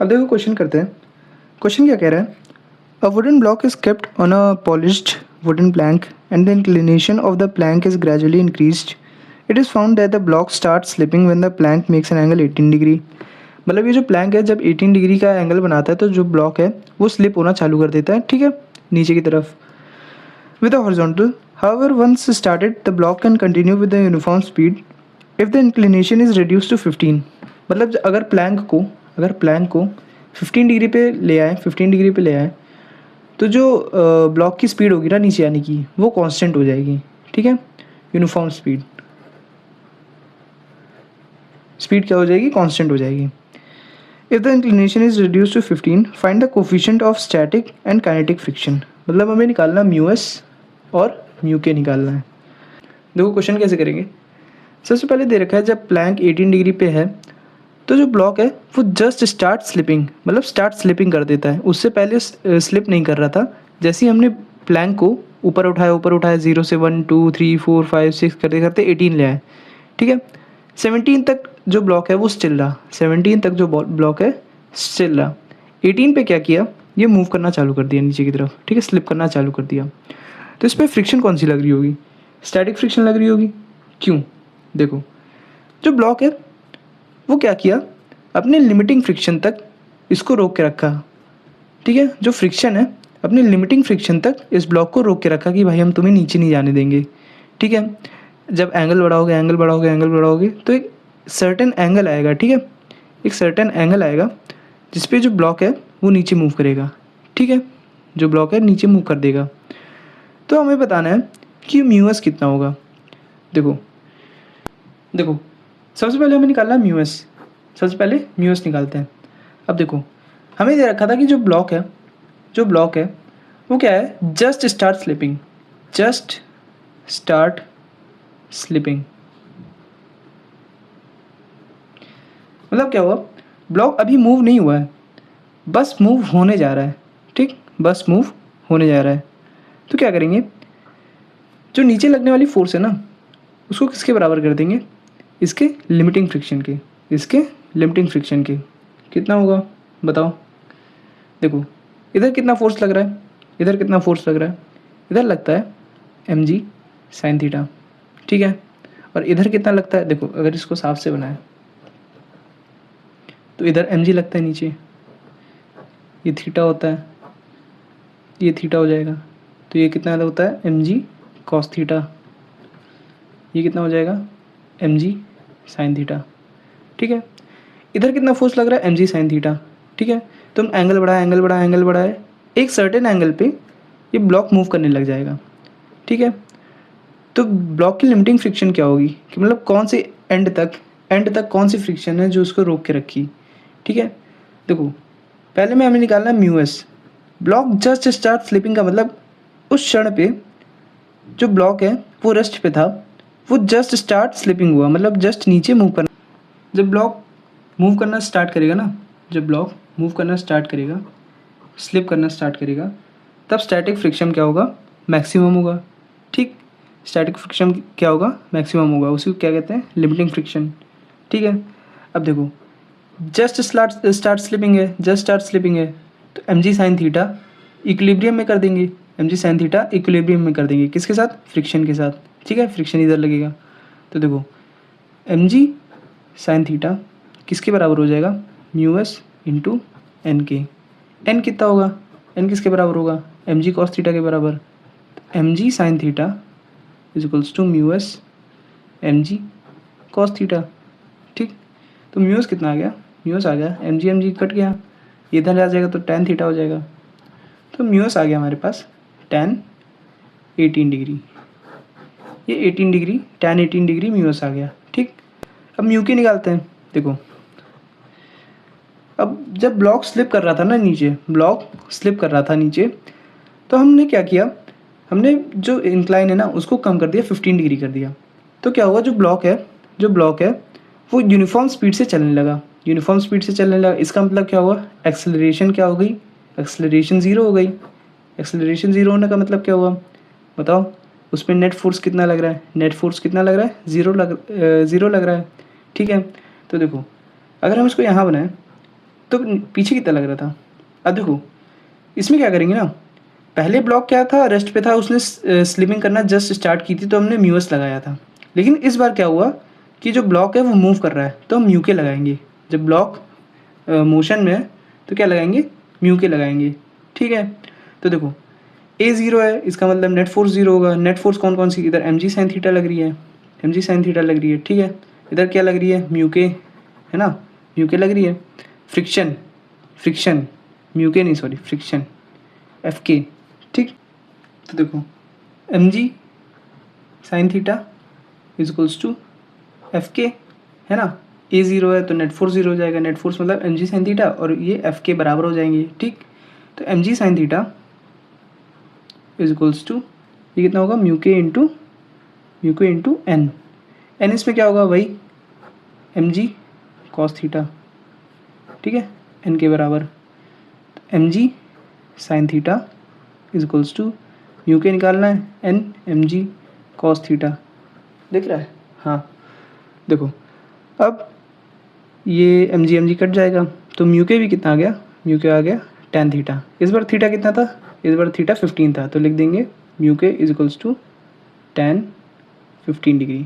अब देखो क्वेश्चन करते हैं। क्वेश्चन क्या कह रहा है? A wooden block is kept on a polished wooden plank and the inclination of the plank is gradually increased. It is found that the block start slipping when the plank makes an angle 18 degree. मतलब ये जो Planck है जब 18 degree का angle बनाता है तो जो ब्लॉक है वो स्लिप होना चालू कर देता है, ठीक है, नीचे की तरफ with a horizontal. However, once started, the block can continue with the uniform speed if the inclination is reduced to 15। मतलब अगर प्लैंक को 15 डिग्री पे ले आए, 15 डिग्री पे ले आए, तो जो ब्लॉक की स्पीड होगी ना नीचे आने की वो कांस्टेंट हो जाएगी, ठीक है। यूनिफॉर्म स्पीड, स्पीड क्या हो जाएगी? कांस्टेंट हो जाएगी। If the inclination is reduce to 15, find the coefficient of static and kinetic friction. मतलब हमें निकालना म्यू एस और म्यू के निकालना है। देखो क्वेश्चन कैसे करेंगे। सबसे पहले दे रखा है जब प्लैंक 18 डिग्री पे है तो जो ब्लॉक है वो जस्ट स्टार्ट स्लिपिंग, मतलब स्टार्ट स्लिपिंग कर देता है। उससे पहले स्लिप नहीं कर रहा था। जैसे ही हमने प्लैंक को ऊपर उठाया 0 से 1 2 3 4 5 6 करते करते 18 ले आए, ठीक है। 17 तक जो ब्लॉक है वो स्टिल रहा, 17 तक जो ब्लॉक है स्टिल रहा। 18 पे क्या किया, ये मूव करना चालू कर दिया नीचे की तरफ, ठीक है, स्लिप करना चालू कर दिया। तो इस पर फ्रिक्शन कौन सी लग रही होगी? स्टैटिक फ्रिक्शन लग रही होगी। क्यों? देखो जो ब्लॉक है वो क्या किया, अपने लिमिटिंग फ्रिक्शन तक इसको रोक के रखा, ठीक है। जो फ्रिक्शन है अपने लिमिटिंग फ्रिक्शन तक इस ब्लॉक को रोक के रखा कि भाई हम तुम्हें नीचे नहीं जाने देंगे, ठीक है। जब एंगल बढ़ाओगे तो एक सर्टेन एंगल आएगा, ठीक है, एक सर्टेन एंगल आएगा जिस पे जो ब्लॉक है वो नीचे मूव करेगा, ठीक है, जो ब्लॉक है नीचे मूव कर देगा। तो हमें बताना है कि म्यू एस कितना होगा। देखो देखो सबसे पहले हमें निकालना है म्यू एस। सबसे पहले म्यू एस निकालते हैं। अब देखो हमें दे रखा था कि जो ब्लॉक है वो क्या है, just start slipping, just start slipping. मतलब क्या हुआ, ब्लॉक अभी मूव नहीं हुआ है, बस मूव होने जा रहा है, ठीक, बस मूव होने जा रहा है। तो क्या करेंगे, जो नीचे लगने वाली फोर्स है ना उसको किसके बराबर कर देंगे, इसके लिमिटिंग फ्रिक्शन के, इसके लिमिटिंग फ्रिक्शन के। कितना होगा बताओ। देखो इधर कितना फोर्स लग रहा है, इधर कितना फोर्स लग रहा है, इधर लगता है एम जी साइन थीटा, ठीक है। और इधर कितना लगता है, देखो अगर इसको साफ से बनाए तो इधर एम जी लगता है नीचे, ये थीटा होता है, ये थीटा हो जाएगा। तो ये कितना होता है एम जी कॉस थीटा, ये कितना हो जाएगा एम जी साइन थीटा, ठीक है। इधर कितना फोर्स लग रहा है एम जी साइन थीटा, ठीक है। तो हम एंगल बढ़ाए एक सर्टेन एंगल पे ये ब्लॉक मूव करने लग जाएगा, ठीक है। तो ब्लॉक की लिमिटिंग फ्रिक्शन क्या होगी कि मतलब कौन से एंड तक कौन सी फ्रिक्शन है जो उसको रोक के रखी, ठीक है। देखो पहले में हमें निकालना है mu S. Block just start slipping का मतलब उस क्षण पे जो ब्लॉक है वो रेस्ट पे था, वो जस्ट स्टार्ट स्लिपिंग हुआ, मतलब जस्ट नीचे मूव करना। जब ब्लॉक मूव करना स्टार्ट करेगा ना, जब ब्लॉक मूव करना स्टार्ट करेगा, स्लिप करना स्टार्ट करेगा, तब स्टैटिक फ्रिक्शन क्या होगा, मैक्सिमम होगा, ठीक। स्टैटिक फ्रिक्शन क्या होगा, मैक्सिमम होगा, उसी को क्या कहते हैं, लिमिटिंग फ्रिक्शन, ठीक है। अब देखो जस्ट स्टार्ट स्लिपिंग है, जस्ट स्टार्ट स्लिपिंग है, तो M G sine theta equilibrium में कर देंगे, M G sine theta equilibrium में कर देंगे, किसके साथ, फ्रिक्शन के साथ, ठीक है, फ्रिक्शन इधर लगेगा। तो देखो एम जी साइन थीटा किसके बराबर हो जाएगा, म्यू एस इंटू एन के। एन कितना होगा, एन किसके बराबर होगा, एम जी कॉस थीटा के बराबर। M G sine theta is equals to mu S M G cos theta, ठीक। तो म्यू एस कितना आ गया, म्यू एस आ गया एम जी कट गया, इधर आ जाएगा तो टैन थीटा हो जाएगा। तो म्यू एस आ गया हमारे पास टैन 18 डिग्री, ये 18 degree tan 18 degree mu S आ गया, ठीक। अब म्यू के निकालते हैं। देखो अब जब ब्लॉक स्लिप कर रहा था ना नीचे, ब्लॉक स्लिप कर रहा था नीचे, तो हमने क्या किया, हमने जो इंक्लाइन है ना उसको कम कर दिया, 15 डिग्री कर दिया। तो क्या हुआ, जो ब्लॉक है वो यूनिफॉर्म स्पीड से चलने लगा, यूनिफॉर्म स्पीड से चलने लगा। इसका मतलब क्या हुआ, एक्सेलरेशन क्या हो गई, एक्सेलरेशन ज़ीरो हो गई। एक्सेलरेशन ज़ीरो होने का मतलब क्या हुआ बताओ, उस पर नेट फोर्स कितना लग रहा है, नेट फोर्स कितना लग रहा है, ज़ीरो लग रहा है, ठीक है। तो देखो अगर हम इसको यहाँ बनाएं तो पीछे कितना लग रहा था। अब देखो इसमें क्या करेंगे ना, पहले ब्लॉक क्या था, रेस्ट पे था, उसने स्लिपिंग करना जस्ट स्टार्ट की थी तो हमने म्यूएस लगाया था। लेकिन इस बार क्या हुआ कि जो ब्लॉक है वो मूव कर रहा है तो हम म्यू के लगाएंगे। जब ब्लॉक मोशन में है तो क्या लगाएंगे, म्यू के लगाएंगे। ठीक है, तो देखो ए ज़ीरो है, इसका मतलब नेट फोर्स ज़ीरो होगा। नेट फोर्स कौन कौन सी, इधर एम जी साइन थीटा लग रही है, एम जी साइन थीटा लग रही है। ठीक है, इधर क्या लग रही है, म्यू के, है ना, म्यू के लग रही है। फ्रिक्शन, फ्रिक्शन म्यू के नहीं सॉरी फ्रिक्शन एफ के। ठीक, तो देखो M G sine theta is equals to F K, है ना। ए ज़ीरो है तो नेट फोर्स ज़ीरो हो जाएगा, नेट फोर्स मतलब एम जी साइन थीटा और ये एफ के बराबर हो जाएंगे। ठीक, तो M G sine theta is equals to ये कितना होगा, म्यू के इंटू एन। एन इसमें क्या होगा भाई, एम जी कॉस थीटा। ठीक है, एन के बराबर M G sine theta is equals to mu K निकालना है, N M G cos theta. दिख रहा है, हाँ देखो अब ये एम जी कट जाएगा तो म्यू के भी कितना आ गया, म्यू के आ गया टेन थीटा। इस बार थीटा कितना था, इस बार थीटा 15 था तो लिख देंगे mu K is equals to ten 15 degree.